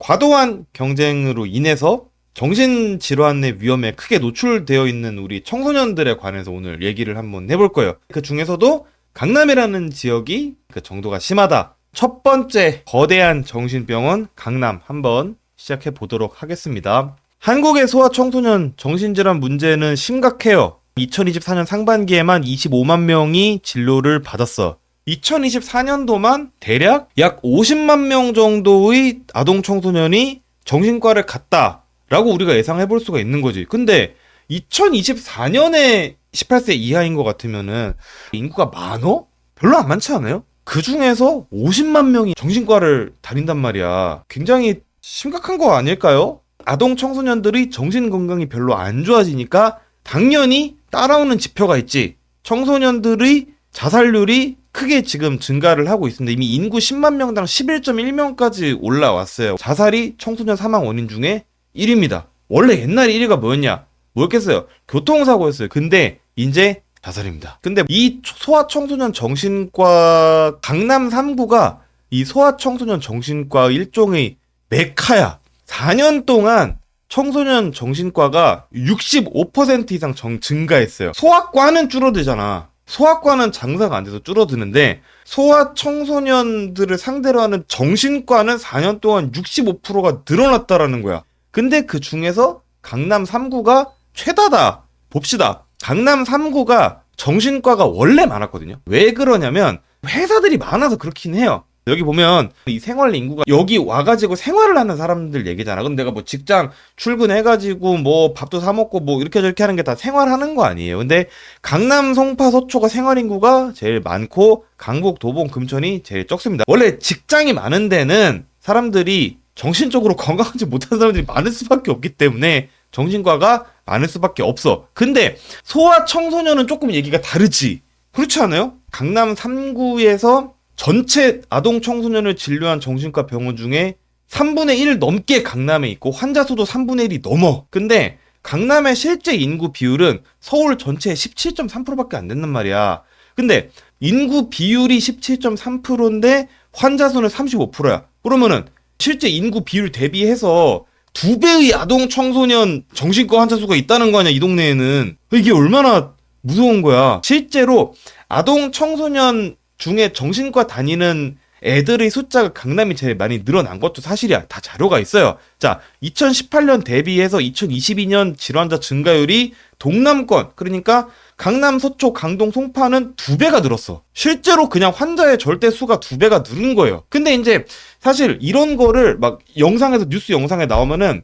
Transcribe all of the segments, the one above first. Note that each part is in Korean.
과도한 경쟁으로 인해서 정신질환의 위험에 크게 노출되어 있는 우리 청소년들에 관해서 오늘 얘기를 한번 해볼 거예요. 그 중에서도 강남이라는 지역이 그 정도가 심하다. 첫 번째 거대한 정신병원 강남 한번 시작해 보도록 하겠습니다. 한국의 소아청소년 정신질환 문제는 심각해요. 2024년 상반기에만 25만 명이 진료를 받았어. 2024년도만 대략 약 50만 명 정도의 아동 청소년이 정신과를 갔다라고 우리가 예상해 볼 수가 있는 거지. 근데 2024년에 18세 이하인 것 같으면은 인구가 많어? 별로 안 많지 않아요? 그 중에서 50만 명이 정신과를 다닌단 말이야. 굉장히 심각한 거 아닐까요? 아동 청소년들의 정신 건강이 별로 안 좋아지니까 당연히 따라오는 지표가 있지. 청소년들의 자살률이 크게 지금 증가를 하고 있습니다. 이미 인구 10만 명당 11.1명까지 올라왔어요. 자살이 청소년 사망 원인 중에 1위입니다. 원래 옛날에 1위가 뭐였냐? 뭐였겠어요? 교통사고였어요. 근데 이제 자살입니다. 근데 이 소아청소년 정신과 강남 3구가 이 소아청소년 정신과 일종의 메카야. 4년 동안 청소년 정신과가 65% 이상 증가했어요. 소아과는 줄어들잖아. 소아과는 장사가 안 돼서 줄어드는데 소아청소년들을 상대로 하는 정신과는 4년 동안 65%가 늘어났다라는 거야. 근데 그 중에서 강남 3구가 최다다. 봅시다. 강남 3구가 정신과가 원래 많았거든요. 왜 그러냐면 회사들이 많아서 그렇긴 해요. 여기 보면 이 생활 인구가 여기 와가지고 생활을 하는 사람들 얘기잖아. 근데 내가 뭐 직장 출근해가지고 뭐 밥도 사 먹고 뭐 이렇게 저렇게 하는 게 다 생활하는 거 아니에요. 근데 강남, 송파, 서초가 생활 인구가 제일 많고 강북, 도봉, 금천이 제일 적습니다. 원래 직장이 많은 데는 사람들이 정신적으로 건강하지 못한 사람들이 많을 수밖에 없기 때문에 정신과가 많을 수밖에 없어. 근데 소아 청소년은 조금 얘기가 다르지. 그렇지 않아요? 강남 3구에서 전체 아동 청소년을 진료한 정신과 병원 중에 3분의 1 넘게 강남에 있고 환자 수도 3분의 1이 넘어. 근데 강남의 실제 인구 비율은 서울 전체의 17.3%밖에 안 된단 말이야. 근데 인구 비율이 17.3%인데 환자 수는 35%야. 그러면은 실제 인구 비율 대비해서 2배의 아동 청소년 정신과 환자 수가 있다는 거 아니야, 이 동네에는. 이게 얼마나 무서운 거야. 실제로 아동 청소년 중에 정신과 다니는 애들의 숫자가 강남이 제일 많이 늘어난 것도 사실이야. 다 자료가 있어요. 자, 2018년 대비해서 2022년 질환자 증가율이 동남권, 그러니까 강남, 서초, 강동, 송파는 2배가 늘었어. 실제로 그냥 환자의 절대 수가 2배가 늘은 거예요. 근데 이제 사실 이런 거를 막 영상에서 뉴스 영상에 나오면은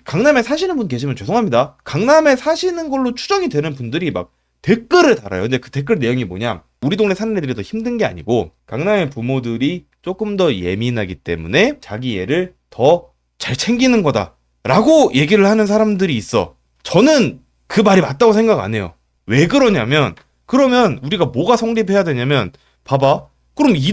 강남에 사시는 분 계시면 죄송합니다. 강남에 사시는 걸로 추정이 되는 분들이 막 댓글을 달아요. 근데 그 댓글 내용이 뭐냐? 우리 동네 사는 애들이 더 힘든 게 아니고 강남의 부모들이 조금 더 예민하기 때문에 자기 애를 더 잘 챙기는 거다 라고 얘기를 하는 사람들이 있어. 저는 그 말이 맞다고 생각 안 해요. 왜 그러냐면 그러면 우리가 뭐가 성립해야 되냐면 봐봐. 그럼 이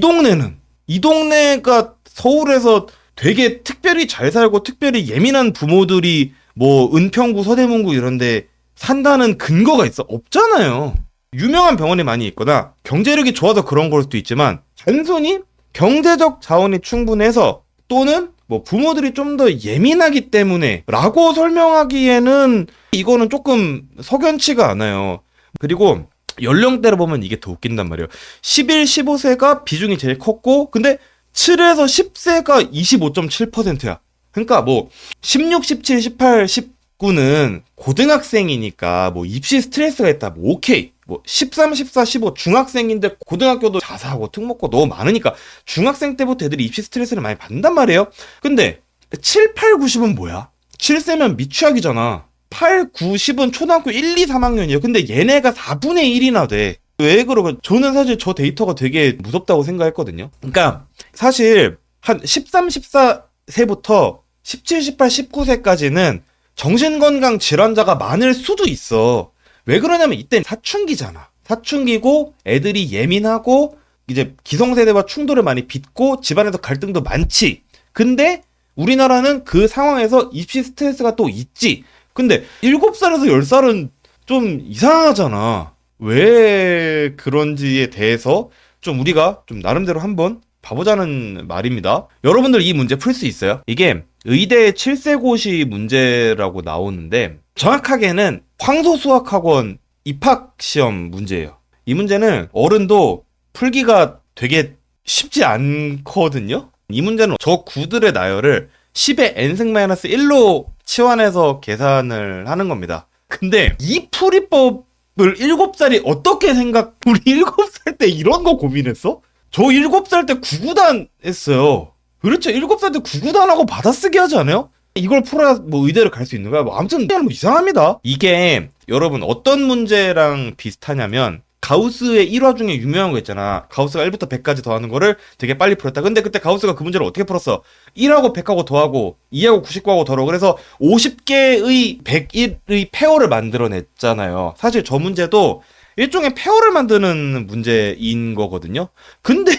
동네가 서울에서 되게 특별히 잘 살고 특별히 예민한 부모들이 뭐 은평구 서대문구 이런데 산다는 근거가 있어? 없잖아요. 유명한 병원이 많이 있거나 경제력이 좋아서 그런 걸 수도 있지만 단순히 경제적 자원이 충분해서 또는 뭐 부모들이 좀 더 예민하기 때문에 라고 설명하기에는 이거는 조금 석연치가 않아요. 그리고 연령대로 보면 이게 더 웃긴단 말이에요. 11, 15세가 비중이 제일 컸고 근데 7에서 10세가 25.7%야. 그러니까 뭐 16, 17, 18, 19는 고등학생이니까 뭐 입시 스트레스가 있다. 뭐 오케이. 뭐 13, 14, 15 중학생인데 고등학교도 자사하고 특목고 너무 많으니까 중학생 때부터 애들이 입시 스트레스를 많이 받는단 말이에요. 근데 7, 8, 9, 10은 뭐야? 7세면 미취학이잖아. 8, 9, 10은 초등학교 1, 2, 3학년이에요. 근데 얘네가 4분의 1이나 돼. 왜 그러고 저는 사실 저 데이터가 되게 무섭다고 생각했거든요. 그러니까 사실 한 13, 14세부터 17, 18, 19세까지는 정신건강 질환자가 많을 수도 있어. 왜 그러냐면 이때 사춘기잖아. 사춘기고 애들이 예민하고 이제 기성세대와 충돌을 많이 빚고 집안에서 갈등도 많지. 근데 우리나라는 그 상황에서 입시 스트레스가 또 있지. 근데 7살에서 10살은 좀 이상하잖아. 왜 그런지에 대해서 좀 우리가 좀 나름대로 한번 봐보자는 말입니다. 여러분들 이 문제 풀 수 있어요? 이게 의대 7세고시 문제라고 나오는데 정확하게는 황소수학학원 입학시험 문제예요. 이 문제는 어른도 풀기가 되게 쉽지 않거든요. 이 문제는 저 구들의 나열을 10의 n-1로 치환해서 계산을 하는 겁니다. 근데 이 풀이법을 7살이 어떻게 우리 7살 때 이런 거 고민했어? 저 7살 때 구구단 했어요. 그렇죠. 7살 때 구구단하고 받아쓰기 하지 않아요? 이걸 풀어야 뭐 의대를 갈 수 있는 거야. 뭐 아무튼 뭐 이상합니다. 이게 여러분 어떤 문제랑 비슷하냐면 가우스의 1화 중에 유명한 거 있잖아. 가우스가 1부터 100까지 더하는 거를 되게 빨리 풀었다. 근데 그때 가우스가 그 문제를 어떻게 풀었어? 1하고 100하고 더하고 2하고 99하고 더하고 그래서 50개의 101의 페어를 만들어냈잖아요. 사실 저 문제도 일종의 페어를 만드는 문제인 거거든요. 근데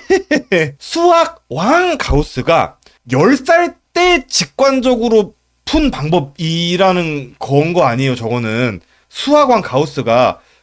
수학 왕 가우스가 10살 때 직관적으로 푼 방법이라는 건 거 아니에요. 저거는 수학 왕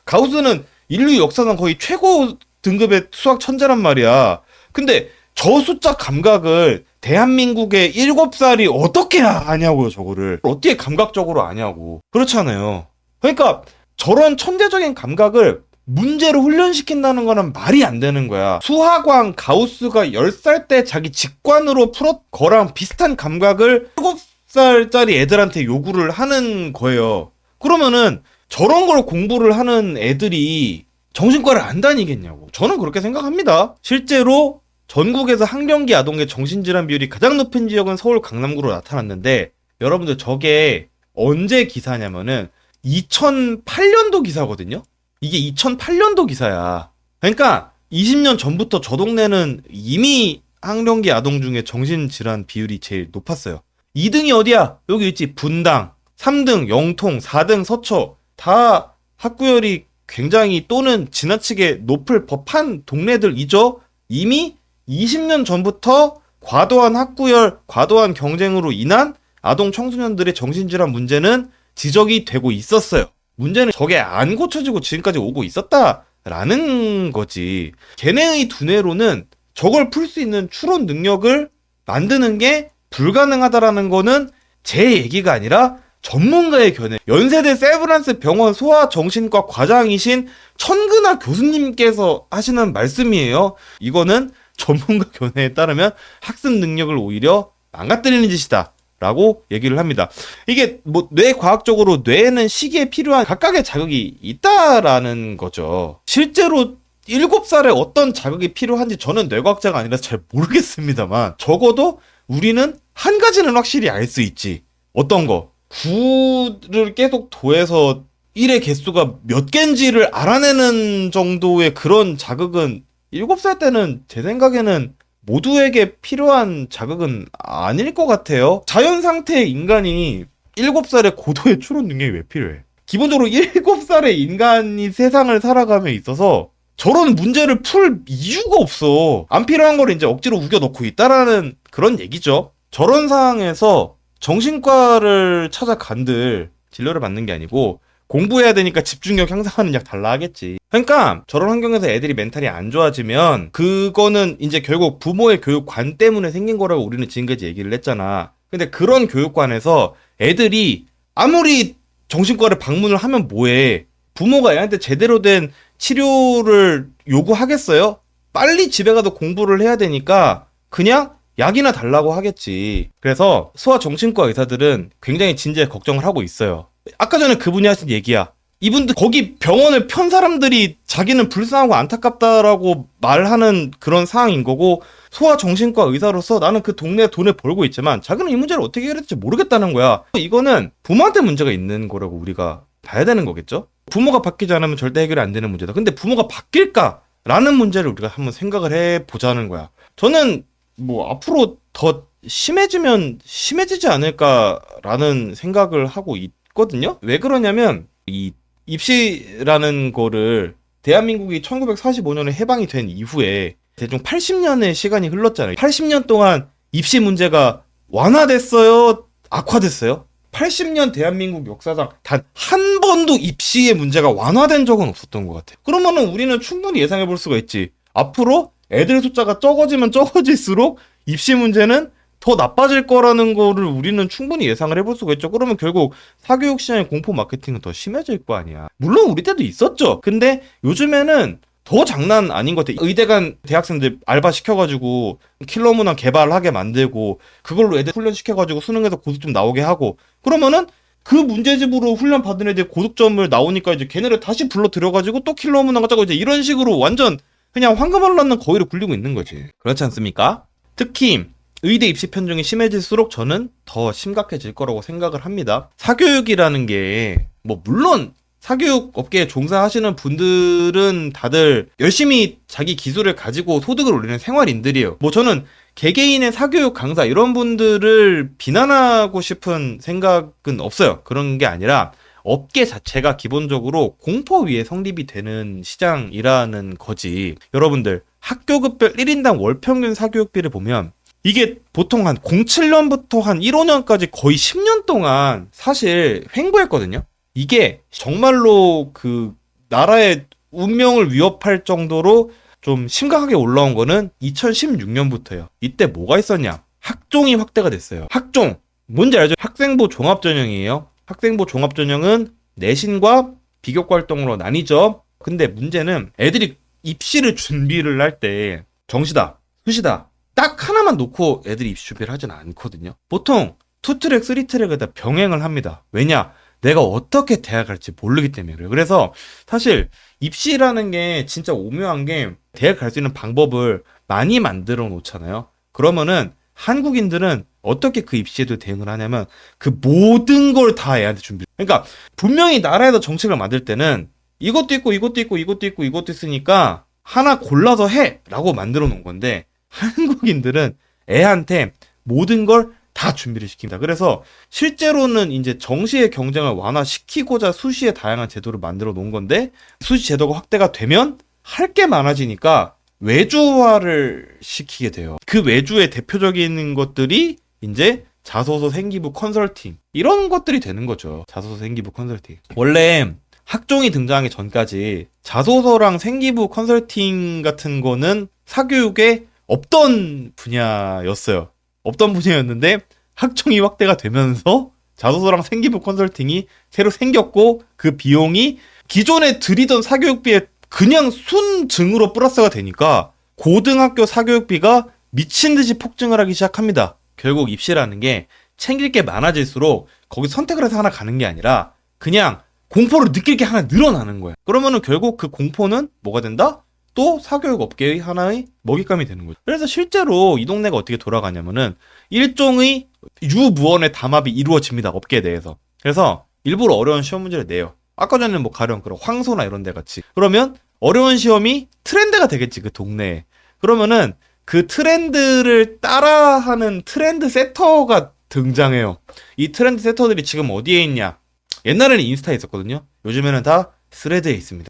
가우스는 인류 역사상 거의 최고 등급의 수학 천재란 말이야. 근데 저 숫자 감각을 대한민국의 7살이 어떻게 아냐고요, 저거를. 어떻게 감각적으로 아냐고. 그렇잖아요. 그러니까 저런 천재적인 감각을 문제로 훈련시킨다는 거는 말이 안 되는 거야. 수학왕 가우스가 10살 때 자기 직관으로 풀었 거랑 비슷한 감각을 7살짜리 애들한테 요구를 하는 거예요. 그러면은 저런 걸 공부를 하는 애들이 정신과를 안 다니겠냐고. 저는 그렇게 생각합니다. 실제로 전국에서 학령기 아동의 정신질환 비율이 가장 높은 지역은 서울 강남구로 나타났는데 여러분들 저게 언제 기사냐면은 2008년도 기사거든요. 이게 2008년도 기사야. 그러니까 20년 전부터 저 동네는 이미 학령기 아동 중에 정신질환 비율이 제일 높았어요. 2등이 어디야? 여기 있지. 분당, 3등 영통, 4등 서초. 다 학구열이 굉장히 또는 지나치게 높을 법한 동네들이죠. 이미 20년 전부터 과도한 학구열, 과도한 경쟁으로 인한 아동 청소년들의 정신질환 문제는 지적이 되고 있었어요. 문제는 저게 안 고쳐지고 지금까지 오고 있었다라는 거지. 걔네의 두뇌로는 저걸 풀 수 있는 추론 능력을 만드는 게 불가능하다라는 거는 제 얘기가 아니라 전문가의 견해. 연세대 세브란스 병원 소아정신과 과장이신 천근아 교수님께서 하시는 말씀이에요. 이거는 전문가 견해에 따르면 학습 능력을 오히려 망가뜨리는 짓이다 라고 얘기를 합니다. 이게 뭐 뇌과학적으로 뇌에는 시기에 필요한 각각의 자극이 있다라는 거죠. 실제로 7살에 어떤 자극이 필요한지 저는 뇌과학자가 아니라 잘 모르겠습니다만 적어도 우리는 한 가지는 확실히 알 수 있지. 어떤 거? 9를 계속 더해서 1의 개수가 몇 개인지를 알아내는 정도의 그런 자극은 7살 때는 제 생각에는 모두에게 필요한 자극은 아닐 것 같아요. 자연 상태의 인간이 7살에 고도의 추론 능력이 왜 필요해? 기본적으로 7살의 인간이 세상을 살아감에 있어서 저런 문제를 풀 이유가 없어. 안 필요한 걸 이제 억지로 우겨넣고 있다라는 그런 얘기죠. 저런 상황에서 정신과를 찾아간들 진료를 받는 게 아니고 공부해야 되니까 집중력 향상하는 약 달라 하겠지. 그러니까 저런 환경에서 애들이 멘탈이 안 좋아지면 그거는 이제 결국 부모의 교육관 때문에 생긴 거라고 우리는 지금까지 얘기를 했잖아. 근데 그런 교육관에서 애들이 아무리 정신과를 방문을 하면 뭐해. 부모가 애한테 제대로 된 치료를 요구하겠어요? 빨리 집에 가서 공부를 해야 되니까 그냥 약이나 달라고 하겠지. 그래서 소아정신과 의사들은 굉장히 진지하게 걱정을 하고 있어요. 아까 전에 그분이 하신 얘기야. 이분들 거기 병원을 편 사람들이 자기는 불쌍하고 안타깝다라고 말하는 그런 상황인 거고 소아정신과 의사로서 나는 그 동네에 돈을 벌고 있지만 자기는 이 문제를 어떻게 해결할지 모르겠다는 거야. 이거는 부모한테 문제가 있는 거라고 우리가 봐야 되는 거겠죠? 부모가 바뀌지 않으면 절대 해결이 안 되는 문제다. 근데 부모가 바뀔까라는 문제를 우리가 한번 생각을 해보자는 거야. 저는 뭐 앞으로 더 심해지면 심해지지 않을까라는 생각을 하고 있거든요. 왜 그러냐면 이 입시라는 거를 대한민국이 1945년에 해방이 된 이후에 대충 80년의 시간이 흘렀잖아요. 80년 동안 입시 문제가 완화됐어요? 악화됐어요? 80년 대한민국 역사상 단 한 번도 입시의 문제가 완화된 적은 없었던 것 같아요. 그러면은 우리는 충분히 예상해 볼 수가 있지. 앞으로 애들 숫자가 적어지면 적어질수록 입시 문제는 더 나빠질 거라는 거를 우리는 충분히 예상을 해볼 수가 있죠. 그러면 결국 사교육 시장의 공포 마케팅은 더 심해질 거 아니야. 물론 우리 때도 있었죠. 근데 요즘에는 더 장난 아닌 것 같아. 의대 간 대학생들 알바 시켜가지고 킬러 문항 개발하게 만들고 그걸로 애들 훈련시켜가지고 수능에서 고득점 나오게 하고 그러면은 그 문제집으로 훈련 받은 애들 고득점을 나오니까 이제 걔네를 다시 불러 들여가지고 또 킬러 문항 짜고 이제 이런 식으로 완전 그냥 황금알로 낳는 거위를 굴리고 있는 거지. 그렇지 않습니까? 특히 의대 입시 편중이 심해질수록 저는 더 심각해질 거라고 생각을 합니다. 사교육이라는 게 뭐 물론 사교육 업계에 종사하시는 분들은 다들 열심히 자기 기술을 가지고 소득을 올리는 생활인들이에요. 뭐 저는 개개인의 사교육 강사 이런 분들을 비난하고 싶은 생각은 없어요. 그런 게 아니라 업계 자체가 기본적으로 공포 위에 성립이 되는 시장이라는 거지. 여러분들 학교급별 1인당 월평균 사교육비를 보면 이게 보통 한 07년부터 한 15년까지 거의 10년 동안 사실 횡보했거든요. 이게 정말로 그 나라의 운명을 위협할 정도로 좀 심각하게 올라온 거는 2016년부터예요. 이때 뭐가 있었냐? 학종이 확대가 됐어요. 학종 뭔지 알죠? 학생부 종합전형이에요. 학생부 종합전형은 내신과 비교과 활동으로 나뉘죠. 근데 문제는 애들이 입시를 준비를 할 때 정시다, 수시다 딱 하나만 놓고 애들이 입시 준비를 하진 않거든요. 보통 2트랙, 3트랙을 다 병행을 합니다. 왜냐? 내가 어떻게 대학 갈지 모르기 때문에 그래요. 그래서 사실 입시라는 게 진짜 오묘한 게 대학 갈 수 있는 방법을 많이 만들어 놓잖아요. 그러면은 한국인들은 어떻게 그 입시에도 대응을 하냐면 그 모든 걸 다 애한테 준비. 그러니까 분명히 나라에서 정책을 만들 때는 이것도 있고 이것도 있고 이것도 있고 이것도 있으니까 하나 골라서 해라고 만들어 놓은 건데 한국인들은 애한테 모든 걸 다 준비를 시킵니다. 그래서 실제로는 이제 정시의 경쟁을 완화시키고자 수시의 다양한 제도를 만들어 놓은 건데 수시 제도가 확대가 되면 할 게 많아지니까 외주화를 시키게 돼요. 그 외주의 대표적인 것들이 이제 자소서 생기부 컨설팅 이런 것들이 되는 거죠. 자소서 생기부 컨설팅. 원래 학종이 등장하기 전까지 자소서랑 생기부 컨설팅 같은 거는 사교육에 없던 분야였어요. 없던 분야였는데 학종이 확대가 되면서 자소서랑 생기부 컨설팅이 새로 생겼고 그 비용이 기존에 들이던 사교육비에 그냥 순증으로 플러스가 되니까 고등학교 사교육비가 미친 듯이 폭증을 하기 시작합니다. 결국 입시라는 게 챙길 게 많아질수록 거기 선택을 해서 하나 가는 게 아니라 그냥 공포를 느낄 게 하나 늘어나는 거야. 그러면은 결국 그 공포는 뭐가 된다? 또 사교육 업계의 하나의 먹잇감이 되는 거죠. 그래서 실제로 이 동네가 어떻게 돌아가냐면은 일종의 유무원의 담합이 이루어집니다. 업계 내에서. 그래서 일부러 어려운 시험 문제를 내요. 아까 전에 뭐 가령 그런 황소나 이런 데 같이. 그러면 어려운 시험이 트렌드가 되겠지, 그 동네에. 그러면은 그 트렌드를 따라하는 트렌드 세터가 등장해요. 이 트렌드 세터들이 지금 어디에 있냐? 옛날에는 인스타에 있었거든요. 요즘에는 다 스레드에 있습니다.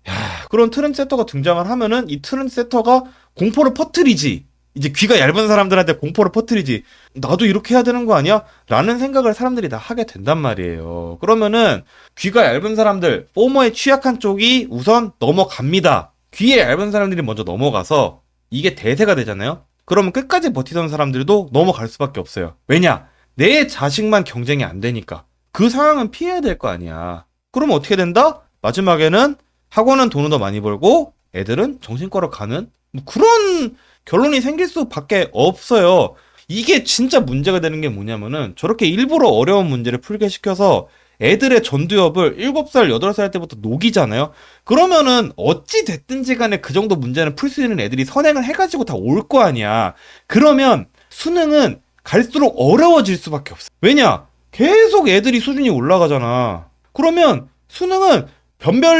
그런 트렌드 세터가 등장을 하면은 이 트렌드 세터가 공포를 퍼뜨리지. 이제 귀가 얇은 사람들한테 공포를 퍼뜨리지. 나도 이렇게 해야 되는 거 아니야? 라는 생각을 사람들이 다 하게 된단 말이에요. 그러면은 귀가 얇은 사람들, 포머에 취약한 쪽이 우선 넘어갑니다. 귀에 얇은 사람들이 먼저 넘어가서 이게 대세가 되잖아요. 그러면 끝까지 버티던 사람들도 넘어갈 수밖에 없어요. 왜냐? 내 자식만 경쟁이 안 되니까. 그 상황은 피해야 될 거 아니야. 그러면 어떻게 된다? 마지막에는 학원은 돈을 더 많이 벌고 애들은 정신과로 가는 뭐 그런 결론이 생길 수밖에 없어요. 이게 진짜 문제가 되는 게 뭐냐면은 저렇게 일부러 어려운 문제를 풀게 시켜서 애들의 전두엽을 7살, 8살 때부터 녹이잖아요. 그러면은 어찌 됐든지 간에 그 정도 문제는 풀 수 있는 애들이 선행을 해가지고 다 올 거 아니야. 그러면 수능은 갈수록 어려워질 수밖에 없어. 왜냐? 계속 애들이 수준이 올라가잖아. 그러면 수능은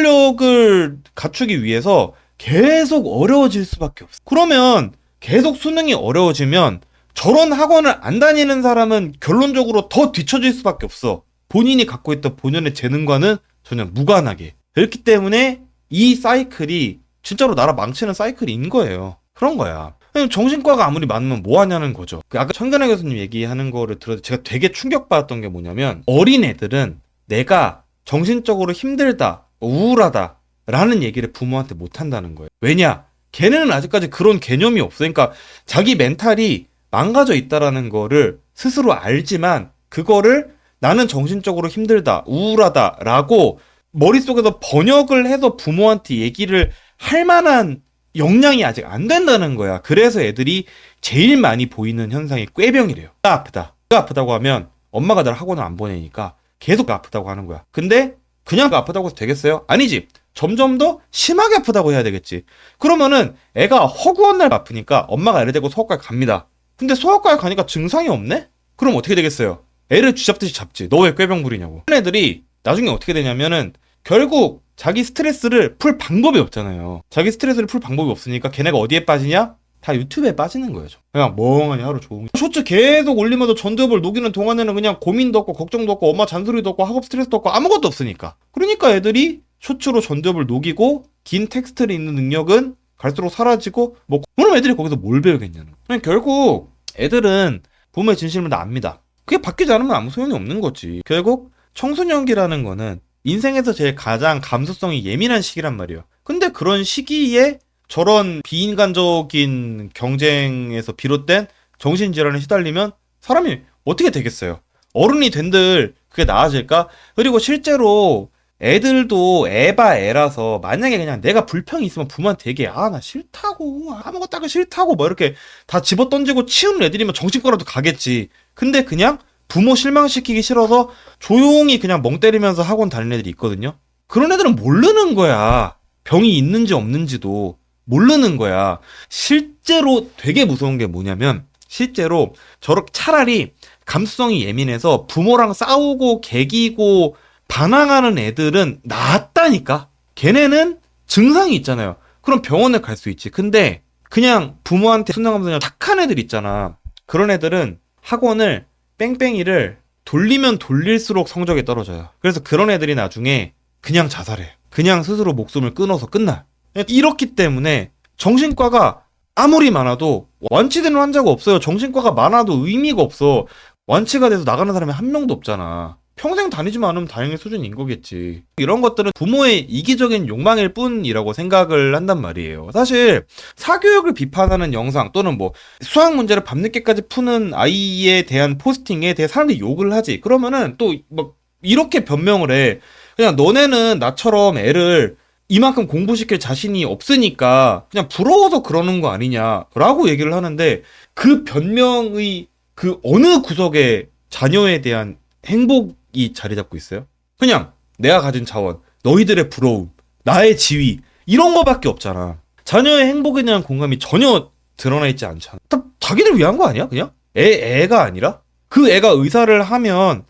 변별력을 갖추기 위해서 계속 어려워질 수밖에 없어. 그러면 계속 수능이 어려워지면 저런 학원을 안 다니는 사람은 결론적으로 더 뒤처질 수밖에 없어. 본인이 갖고 있던 본연의 재능과는 전혀 무관하게. 그렇기 때문에 이 사이클이 진짜로 나라 망치는 사이클인 거예요. 그런 거야. 정신과가 아무리 많으면 뭐 하냐는 거죠. 아까 천근아 교수님 얘기하는 거를 들어도 제가 되게 충격받았던 게 뭐냐면 어린 애들은 내가 정신적으로 힘들다, 우울하다 라는 얘기를 부모한테 못 한다는 거예요. 왜냐? 걔네는 아직까지 그런 개념이 없으니까 자기 멘탈이 망가져 있다라는 거를 스스로 알지만 그거를 나는 정신적으로 힘들다, 우울하다 라고 머릿속에서 번역을 해서 부모한테 얘기를 할 만한 역량이 아직 안 된다는 거야. 그래서 애들이 제일 많이 보이는 현상이 꾀병이래요. 나 아프다. 나 아프다고 하면 엄마가 나를 학원을 안 보내니까 계속 아프다고 하는 거야. 근데 그냥 아프다고 해서 되겠어요? 아니지. 점점 더 심하게 아프다고 해야 되겠지. 그러면은 애가 허구한 날 아프니까 엄마가 애를 데리고 소아과에 갑니다. 근데 소아과에 가니까 증상이 없네? 그럼 어떻게 되겠어요? 애를 쥐잡듯이 잡지. 너 왜 꾀병 부리냐고. 그런 애들이 나중에 어떻게 되냐면은 결국 자기 스트레스를 풀 방법이 없잖아요. 자기 스트레스를 풀 방법이 없으니까 걔네가 어디에 빠지냐? 다 유튜브에 빠지는 거예요. 그냥 멍하니 하루 종일 쇼츠 계속 올리면서 전두엽을 녹이는 동안에는 그냥 고민도 없고 걱정도 없고 엄마 잔소리도 없고 학업 스트레스도 없고 아무것도 없으니까. 그러니까 애들이 쇼츠로 전두엽을 녹이고 긴 텍스트를 읽는 능력은 갈수록 사라지고 뭐 그럼 애들이 거기서 뭘 배우겠냐는. 그냥 결국 애들은 부모의 진실을 다 압니다. 그게 바뀌지 않으면 아무 소용이 없는 거지. 결국 청소년기라는 거는 인생에서 제일 가장 감수성이 예민한 시기란 말이에요. 근데 그런 시기에 저런 비인간적인 경쟁에서 비롯된 정신질환에 시달리면 사람이 어떻게 되겠어요? 어른이 된들 그게 나아질까? 그리고 실제로 애들도 애바 애라서 만약에 그냥 내가 불평이 있으면 부모한테 얘기해. 아, 나 싫다고. 아무것도 하기 싫다고. 뭐 이렇게 다 집어던지고 치우는 애들이면 정신과라도 가겠지. 근데 그냥 부모 실망시키기 싫어서 조용히 그냥 멍 때리면서 학원 다니는 애들이 있거든요. 그런 애들은 모르는 거야. 병이 있는지 없는지도 모르는 거야. 실제로 되게 무서운 게 뭐냐면 실제로 저렇게 차라리 감수성이 예민해서 부모랑 싸우고 개기고 반항하는 애들은 낫다니까. 걔네는 증상이 있잖아요. 그럼 병원에 갈 수 있지. 근데 그냥 부모한테 순항하면서 착한 애들 있잖아. 그런 애들은 학원을 뺑뺑이를 돌리면 돌릴수록 성적이 떨어져요. 그래서 그런 애들이 나중에 그냥 자살해. 그냥 스스로 목숨을 끊어서 끝나. 이렇기 때문에 정신과가 아무리 많아도 완치되는 환자가 없어요. 정신과가 많아도 의미가 없어. 완치가 돼서 나가는 사람이 한 명도 없잖아. 평생 다니지만 않으면 다행의 수준인 거겠지. 이런 것들은 부모의 이기적인 욕망일 뿐이라고 생각을 한단 말이에요. 사실 사교육을 비판하는 영상 또는 뭐 수학 문제를 밤늦게까지 푸는 아이에 대한 포스팅에 대해 사람들이 욕을 하지. 그러면은 또 막 이렇게 변명을 해. 그냥 너네는 나처럼 애를 이만큼 공부시킬 자신이 없으니까 그냥 부러워서 그러는 거 아니냐라고 얘기를 하는데 그 변명의 그 어느 구석에 자녀에 대한 행복이 자리 잡고 있어요? 그냥 내가 가진 자원, 너희들의 부러움, 나의 지위 이런 거밖에 없잖아. 자녀의 행복에 대한 공감이 전혀 드러나 있지 않잖아. 다 자기들 위한 거 아니야? 그냥? 애가 아니라? 그 애가 의사를 하면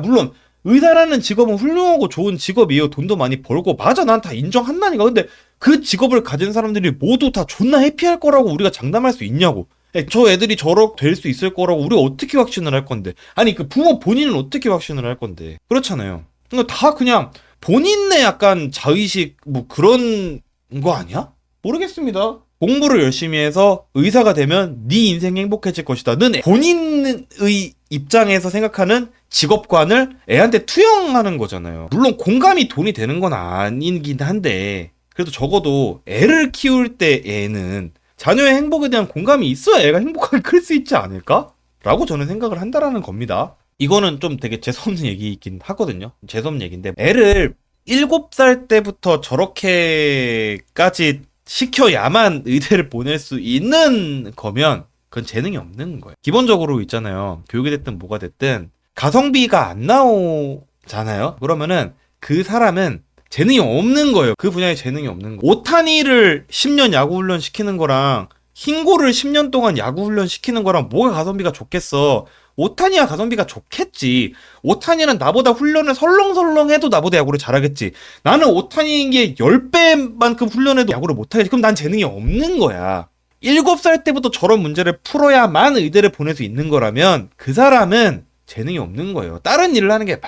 물론 의사라는 직업은 훌륭하고 좋은 직업이에요. 돈도 많이 벌고 맞아, 난 다 인정한다니까. 근데 그 직업을 가진 사람들이 모두 다 존나 해피할 거라고 우리가 장담할 수 있냐고. 저 애들이 저렇게 될 수 있을 거라고 우리가 어떻게 확신을 할 건데. 아니 그 부모 본인은 어떻게 확신을 할 건데. 그렇잖아요. 그러니까 다 그냥 본인의 약간 자의식 뭐 그런 거 아니야? 모르겠습니다. 공부를 열심히 해서 의사가 되면 네 인생이 행복해질 것이다. 는 본인의 입장에서 생각하는 직업관을 애한테 투영하는 거잖아요. 물론 공감이 돈이 되는 건 아니긴 한데 그래도 적어도 애를 키울 때 애는 자녀의 행복에 대한 공감이 있어야 애가 행복하게 클 수 있지 않을까? 라고 저는 생각을 한다라는 겁니다. 이거는 좀 되게 재수없는 얘기이긴 하거든요. 재수없는 얘기인데 애를 7살 때부터 저렇게까지 시켜야만 의대를 보낼 수 있는 거면 그건 재능이 없는 거예요. 기본적으로 있잖아요. 교육이 됐든 뭐가 됐든 가성비가 안 나오잖아요. 그러면은 그 사람은 재능이 없는 거예요. 그 분야에 재능이 없는 거예요. 오타니를 10년 야구훈련 시키는 거랑 흰고를 10년 동안 야구훈련 시키는 거랑 뭐가 가성비가 좋겠어. 오타니야 가성비가 좋겠지. 오타니는 나보다 훈련을 설렁설렁 해도 나보다 야구를 잘하겠지. 나는 오타니인 게 10배만큼 훈련해도 야구를 못하겠지. 그럼 난 재능이 없는 거야. 7살 때부터 저런 문제를 풀어야만 의대를 보낼 수 있는 거라면 그 사람은 재능이 없는 거예요. 다른 일을 하는 게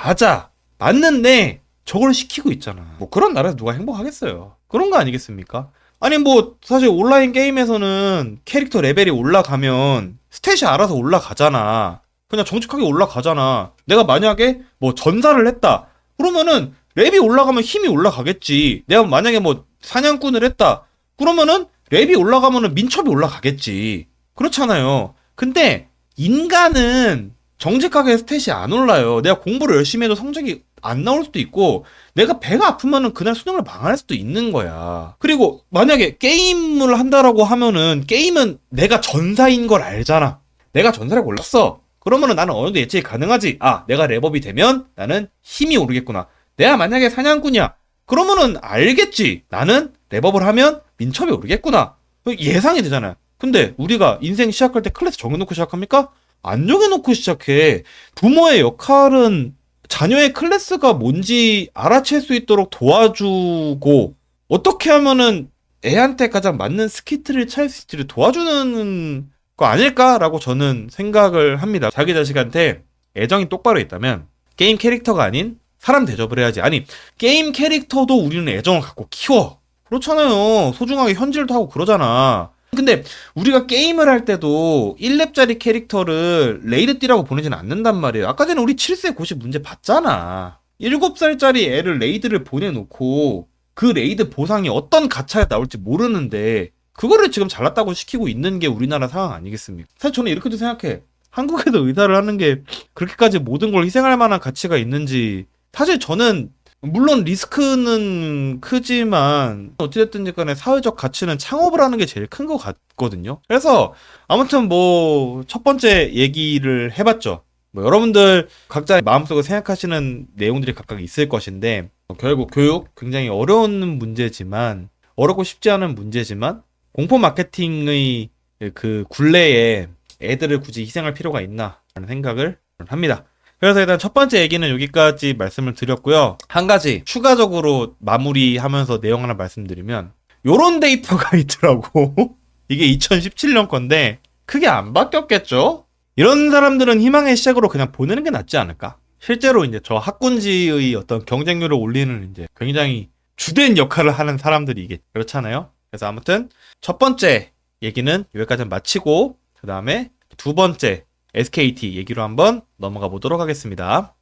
맞는데 저걸 시키고 있잖아. 뭐 그런 나라에서 누가 행복하겠어요. 그런 거 아니겠습니까? 아니 뭐 사실 온라인 게임에서는 캐릭터 레벨이 올라가면 스탯이 알아서 올라가잖아. 그냥 정직하게 올라가잖아. 내가 만약에 뭐 전사를 했다. 그러면은 랩이 올라가면 힘이 올라가겠지. 내가 만약에 뭐 사냥꾼을 했다. 그러면은 랩이 올라가면은 민첩이 올라가겠지. 그렇잖아요. 근데 인간은 정직하게 스탯이 안 올라요. 내가 공부를 열심히 해도 성적이 안 나올 수도 있고, 내가 배가 아프면은 그날 수능을 망할 수도 있는 거야. 그리고 만약에 게임을 한다라고 하면은 게임은 내가 전사인 걸 알잖아. 내가 전사를 골랐어. 그러면은 나는 어느 정도 예측이 가능하지. 아, 내가 랩업이 되면 나는 힘이 오르겠구나. 내가 만약에 사냥꾼이야. 그러면은 알겠지. 나는 랩업을 하면 민첩이 오르겠구나. 예상이 되잖아요. 근데 우리가 인생 시작할 때 클래스 정해놓고 시작합니까? 안 정해놓고 시작해. 부모의 역할은 자녀의 클래스가 뭔지 알아챌 수 있도록 도와주고, 어떻게 하면은 애한테 가장 맞는 스키트를 찾을 수 있지를 도와주는 거 아닐까라고 저는 생각을 합니다. 자기 자식한테 애정이 똑바로 있다면 게임 캐릭터가 아닌 사람 대접을 해야지. 아니, 게임 캐릭터도 우리는 애정을 갖고 키워. 그렇잖아요. 소중하게 현질도 하고 그러잖아. 근데 우리가 게임을 할 때도 1렙짜리 캐릭터를 레이드 뛰라고 보내진 않는단 말이에요. 아까 전에 우리 7세 90 문제 봤잖아. 7살짜리 애를 레이드를 보내놓고 그 레이드 보상이 어떤 가차에 나올지 모르는데 그거를 지금 잘났다고 시키고 있는 게 우리나라 상황 아니겠습니까? 사실 저는 이렇게도 생각해. 한국에서 의사를 하는 게 그렇게까지 모든 걸 희생할 만한 가치가 있는지. 사실 저는 물론 리스크는 크지만 어찌됐든 간에 사회적 가치는 창업을 하는 게 제일 큰 것 같거든요. 그래서 아무튼 뭐 첫 번째 얘기를 해봤죠. 뭐 여러분들 각자 마음속에 생각하시는 내용들이 각각 있을 것인데 결국 교육 굉장히 어려운 문제지만, 어렵고 쉽지 않은 문제지만 공포 마케팅의 그 굴레에 애들을 굳이 희생할 필요가 있나 라는 생각을 합니다. 그래서 일단 첫 번째 얘기는 여기까지 말씀을 드렸고요. 한 가지 추가적으로 마무리하면서 내용 하나 말씀드리면, 요런 데이터가 있더라고. 이게 2017년 건데 크게 안 바뀌었겠죠? 이런 사람들은 희망의 시작으로 그냥 보내는 게 낫지 않을까? 실제로 이제 저 학군지의 어떤 경쟁률을 올리는 이제 굉장히 주된 역할을 하는 사람들이 이게 그렇잖아요. 그래서 아무튼 첫 번째 얘기는 여기까지 마치고 그 다음에 두 번째 SKT 얘기로 한번 넘어가 보도록 하겠습니다.